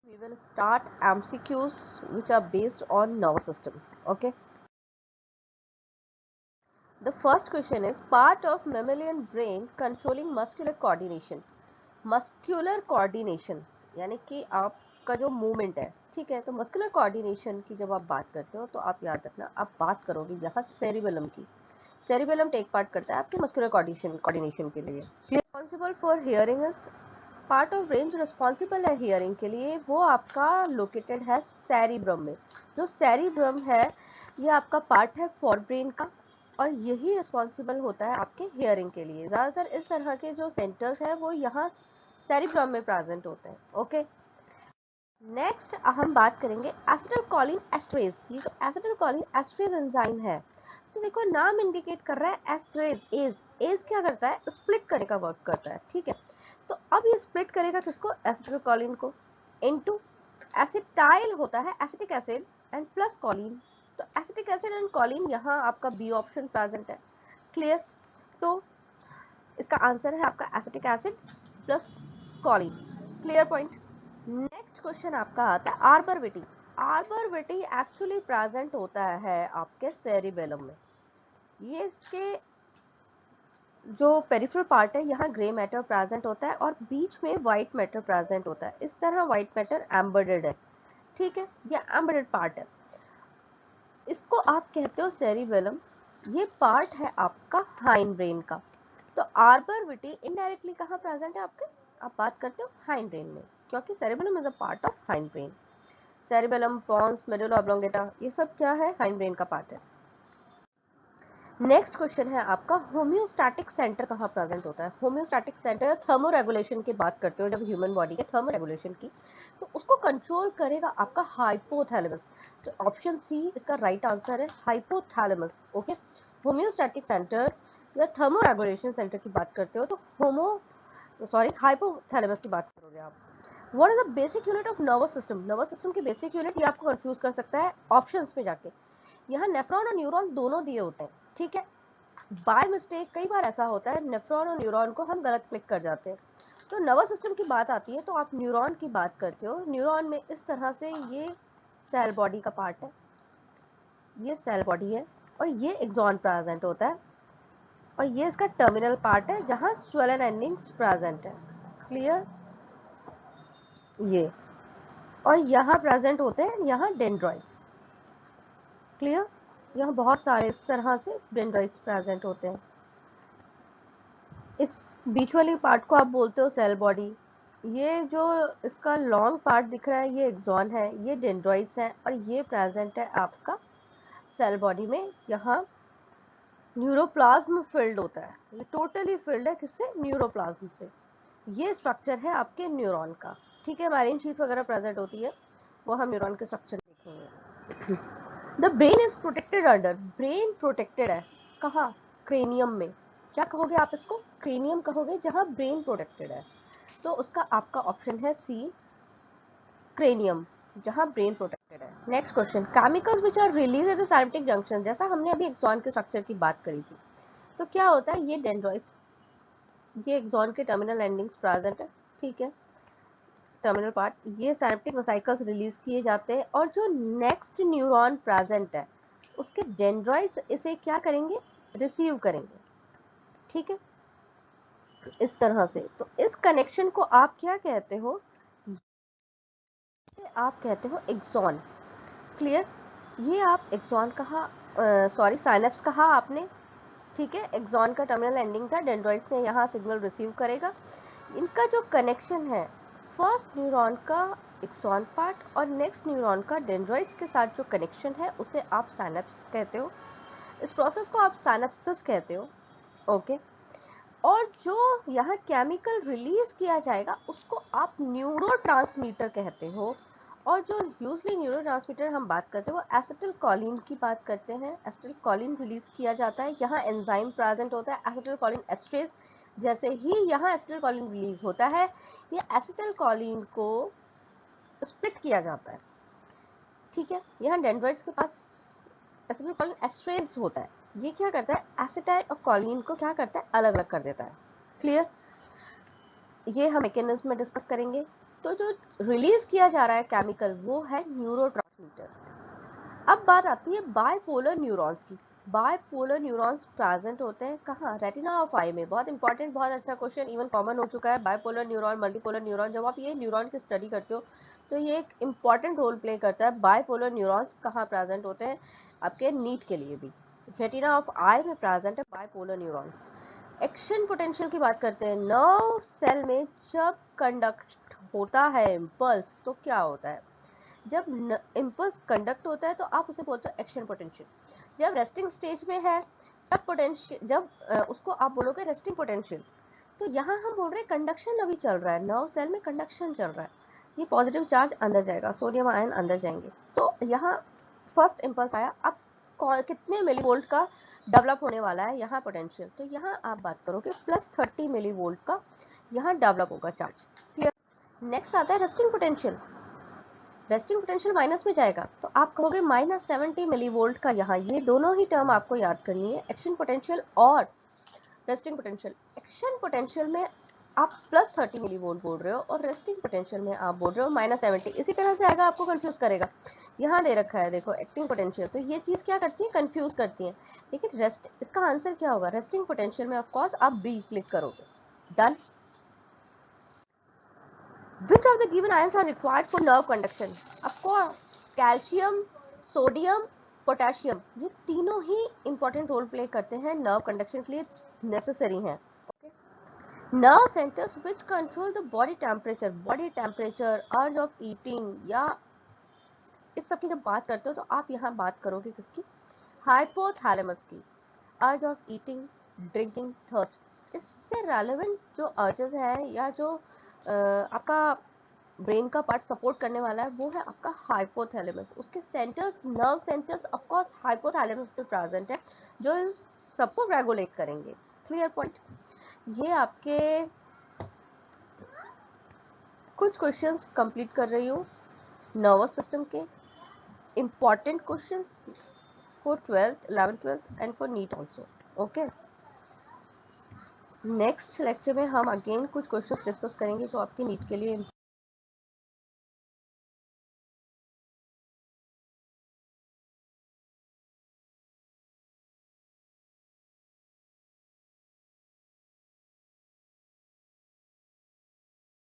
We will start MCQs which are based on nervous system. Okay. The first question is part of mammalian brain controlling muscular coordination. Muscular coordination यानी कि आपका जो movement है, ठीक है, तो muscular coordination की जब आप बात करते हो तो आप याद रखना, आप बात करोगे यहाँ सेरिबेलम की। सेरिबेलम टेक पार्ट करता है आपके मस्कुलर कोऑर्डिनेशन के लिए। Responsible for hearing is part of brain जो रिस्पॉन्सिबल है हियरिंग के लिए वो आपका लोकेटेड है सेरिब्रम में। जो सेरिब्रम है ये आपका पार्ट है फॉर ब्रेन का और यही रिस्पॉन्सिबल होता है आपके हियरिंग के लिए। ज़्यादातर इस तरह के जो सेंटर्स हैं वो यहाँ सेरिब्रम में प्रेजेंट होते हैं। ओके, नेक्स्ट हम बात करेंगे एसिटिलकोलिन एस्ट्रेज। ये जो एसिटिलकोलिन एस्ट्रेज एंजाइम है, तो देखो नाम इंडिकेट कर रहा है एस्ट्रेज। एज क्या करता है? स्प्लिट करने का वर्क करता है, ठीक है। तो अब ये स्प्लिट करेगा किसको? एसिटिलकोलिन को इनटू एसिटाइल होता है acetic acid and plus Colin. तो एसिटिक एसिड एंड कॉलिन यहाँ आपका बी ऑप्शन प्रेजेंट है। क्लियर? तो इसका आंसर है आपका acetic acid plus Colin. Clear point. Next question आपका आता है आर्बरविटी। आर्बरविटी एक्चुअली प्रेजेंट होता है आपके सेरिबेलम में। ये इसके जो पेरिफेरल पार्ट है यहाँ ग्रे मैटर प्रेजेंट होता है और बीच में व्हाइट मैटर प्रेजेंट होता है। इस तरह व्हाइट मैटर एम्बेडेड है, ठीक है, ये एम्बेडेड पार्ट है। इसको आप कहते हो सेरिबेलम। ये पार्ट है आपका हाइंड ब्रेन का। तो आर्बरविटी इनडायरेक्टली कहाँ प्रेजेंट है आपके? आप बात करते हो हाइंड ब्रेन में, क्योंकि cerebellum is a part of hind brain. Cerebellum, pons, medulla oblongata, ये सब क्या है? हाइंड ब्रेन का पार्ट है। नेक्स्ट क्वेश्चन है आपका होम्योस्टैटिक सेंटर कहाँ प्रेजेंट होता है? होम्योस्टैटिक सेंटर थर्मो रेगुलेशन की बात करते हो जब ह्यूमन बॉडी के थर्मो रेगुलेशन की, तो उसको कंट्रोल करेगा आपका हाइपोथैलेमस। तो ऑप्शन सी इसका राइट आंसर है, हाइपोथैलेमस। ओके, होम्योस्टैटिक सेंटर या थर्मो रेगुलेशन सेंटर की बात करते हो तो हाइपोथैलेमस की बात करोगे आप। What is the basic unit of nervous system? Nervous system की बेसिक यूनिट, ये आपको कंफ्यूज कर सकता है ऑप्शंस पे जाके। यहाँ नेफ्रॉन और न्यूरॉन दोनों दिए होते हैं, ठीक है। बाय मिस्टेक कई बार ऐसा होता है नेफ्रॉन और न्यूरॉन को हम गलत क्लिक कर जाते हैं। तो नर्वस सिस्टम की बात आती है तो आप न्यूरॉन की बात करते हो। न्यूरॉन में इस तरह से ये सेल बॉडी का पार्ट है, ये सेल बॉडी है और ये एक्सॉन प्रेजेंट होता है और ये इसका टर्मिनल पार्ट है जहाँ स्वेलन एंडिंग्स प्रेजेंट है। क्लियर? ये और यहाँ प्रेजेंट होते हैं यहाँ डेंड्रॉइड्स। क्लियर? यहाँ बहुत सारे इस तरह से डेंड्रॉइड्स प्रेजेंट होते हैं। इस बीच वाली पार्ट को आप बोलते हो सेल बॉडी। ये जो इसका लॉन्ग पार्ट दिख रहा है ये एक्सॉन है, ये डेंड्रॉइड्स है और ये प्रेजेंट है आपका सेल बॉडी में। यहाँ न्यूरोप्लाज्म फिल्ड होता है, ये टोटली फिल्ड है किससे? न्यूरोप्लाज्म से। ये स्ट्रक्चर है आपके न्यूरॉन का, ठीक है। मैरिन शीट्स वगैरह प्रेजेंट होती है, वो हम न्यूरॉन के स्ट्रक्चर देखेंगे। The brain is protected under, brain protected है कहाँ? क्रेनियम में। क्या कहोगे आप इसको? क्रेनियम कहोगे जहाँ ब्रेन प्रोटेक्टेड है। तो उसका आपका ऑप्शन है सी, क्रेनियम, जहाँ ब्रेन प्रोटेक्टेड है। Next question, chemicals which are release at the synaptic junction. जैसा हमने अभी एक्सॉन के स्ट्रक्चर की बात करी थी, तो क्या होता है? ये डेंड्रॉइड्स, ये एक्सॉन के टर्मिनल एंडिंग्स प्रेजेंट है, ठीक है, टर्मिनल पार्ट। ये सिनेप्टिक वेसिकल्स रिलीज किए जाते हैं और जो नेक्स्ट न्यूरॉन प्रेजेंट है उसके डेंड्रॉइड्स इसे क्या करेंगे? रिसीव करेंगे, ठीक है, इस तरह से। तो इस कनेक्शन को आप क्या कहते हो? आप कहते हो एक्सॉन। क्लियर? ये आप एक्सॉन कहा, सॉरी साइनेप्स कहा आपने, ठीक है। एक्सॉन का टर्मिनल एंडिंग था, डेंड्रॉइड्स ने यहाँ सिग्नल रिसीव करेगा। इनका जो कनेक्शन है फर्स्ट न्यूरॉन का एक्सॉन पार्ट और नेक्स्ट न्यूरॉन का डेंड्रॉइड्स के साथ जो कनेक्शन है उसे आप साइनेप्स कहते हो। इस प्रोसेस को आप साइनेप्सिस कहते हो। ओके, और जो यहाँ केमिकल रिलीज किया जाएगा उसको आप न्यूरोट्रांसमीटर कहते हो। और जो यूजली न्यूरोट्रांसमीटर हम बात करते हैं वो एसिटिलकोलिन की बात करते हैं। एसिटिलकोलिन रिलीज किया जाता है, यहाँ एंजाइम प्रेजेंट होता है एसिटिलकोलिन एस्ट्रेज। जैसे ही यहाँ एसिटिलकोलिन रिलीज होता है ये एसिटिलकोलिन को स्प्लिट किया जाता है, ठीक है। यहाँ डेंड्रॉइड्स के पास एसिटिलकोलिन एस्ट्रेज होता है, ये क्या करता है? एसिटाइल और कोलिन को क्या करता है? अलग अलग कर देता है। क्लियर? ये हम मैकेनिज्म में डिस्कस करेंगे। तो जो रिलीज किया जा रहा है केमिकल वो है न्यूरोट्रांसमीटर। अब बात आती है बायपोलर न्यूरॉन्स की। बायपोलर न्यूरॉन्स प्रेजेंट होते हैं कहाँ? रेटिना ऑफ आई में। बहुत इंपॉर्टेंट, बहुत अच्छा क्वेश्चन, इवन कॉमन हो चुका है। बायपोलर न्यूरॉन, मल्टीपोलर न्यूरॉन, जब आप ये न्यूरॉन की स्टडी करते हो तो ये एक इंपॉर्टेंट रोल प्ले करता है। बायपोलर न्यूरॉन्स कहाँ प्रेजेंट होते हैं? आपके नीट के लिए भी रेटिना ऑफ आई में प्रेजेंट है बायपोलर न्यूरॉन्स। एक्शन पोटेंशियल की बात करते हैं। नर्व सेल में जब कंडक्ट होता है इम्पल्स तो क्या होता है? जब इम्पल्स कंडक्ट होता है तो आप उसे बोलते हो एक्शन पोटेंशियल। जब रेस्टिंग स्टेज में है तब पोटेंशियल, जब उसको आप बोलोगे रेस्टिंग पोटेंशियल। तो यहाँ हम बोल रहे हैं कंडक्शन अभी चल रहा है, नर्व सेल में कंडक्शन चल रहा है, ये पॉजिटिव चार्ज अंदर जाएगा, सोडियम आयन अंदर जाएंगे। तो यहाँ फर्स्ट इम्पल्स आया, अब कितने मिलीवोल्ट का डेवलप होने वाला है यहाँ पोटेंशियल, तो यहाँ आप बात करोगे +30 मिलीवोल्ट का यहाँ डेवलप होगा चार्ज। क्लियर? नेक्स्ट आता है resting potential. Resting potential minus में जाएगा तो आप कहोगे -70 मिलीवोल्ट का यहाँ। ये दोनों ही टर्म आपको याद करनी है, एक्शन पोटेंशियल और रेस्टिंग पोटेंशियल। एक्शन पोटेंशियल में आप +30 मिलीवोल्ट बोल रहे हो और रेस्टिंग पोटेंशियल में आप बोल रहे हो -70। इसी तरह से आएगा, आपको कंफ्यूज करेगा। यहाँ दे रखा है देखो एक्टिंग पोटेंशियल, तो ये चीज क्या करती है? कंफ्यूज करती है। लेकिन रेस्ट, इसका आंसर क्या होगा? रेस्टिंग पोटेंशियल में ऑफ कोर्स आप बी क्लिक करोगे। Done. Which of the given ions are required for nerve conduction? Of course, calcium, sodium, potassium, ये तीनों ही इंपॉर्टेंट रोल प्ले करते हैं नर्व कंडक्शन के लिए, नेसेसरी हैं। Nerve centres which control the body temperature, अर्ज of eating, या इस सब की जब बात करते हो तो आप यहाँ बात करोगे किसकी? हाइपोथैलेमस की। Urge of eating, drinking, thirst, इससे रेलेवेंट जो अर्जेस है या जो आपका ब्रेन का पार्ट सपोर्ट करने वाला है वो है आपका हाइपोथैलेमस। उसके centres, nerve centres of course hypothalamus पे प्रेजेंट है जो इस सबको रेगुलेट करेंगे। Clear point? ये आपके कुछ क्वेश्चंस कंप्लीट कर रही हूँ नर्वस सिस्टम के, important questions for 12th 11th 12th and for NEET also. Okay, next lecture में हम अगेन कुछ क्वेश्चंस डिस्कस करेंगे जो आपके नीट के लिए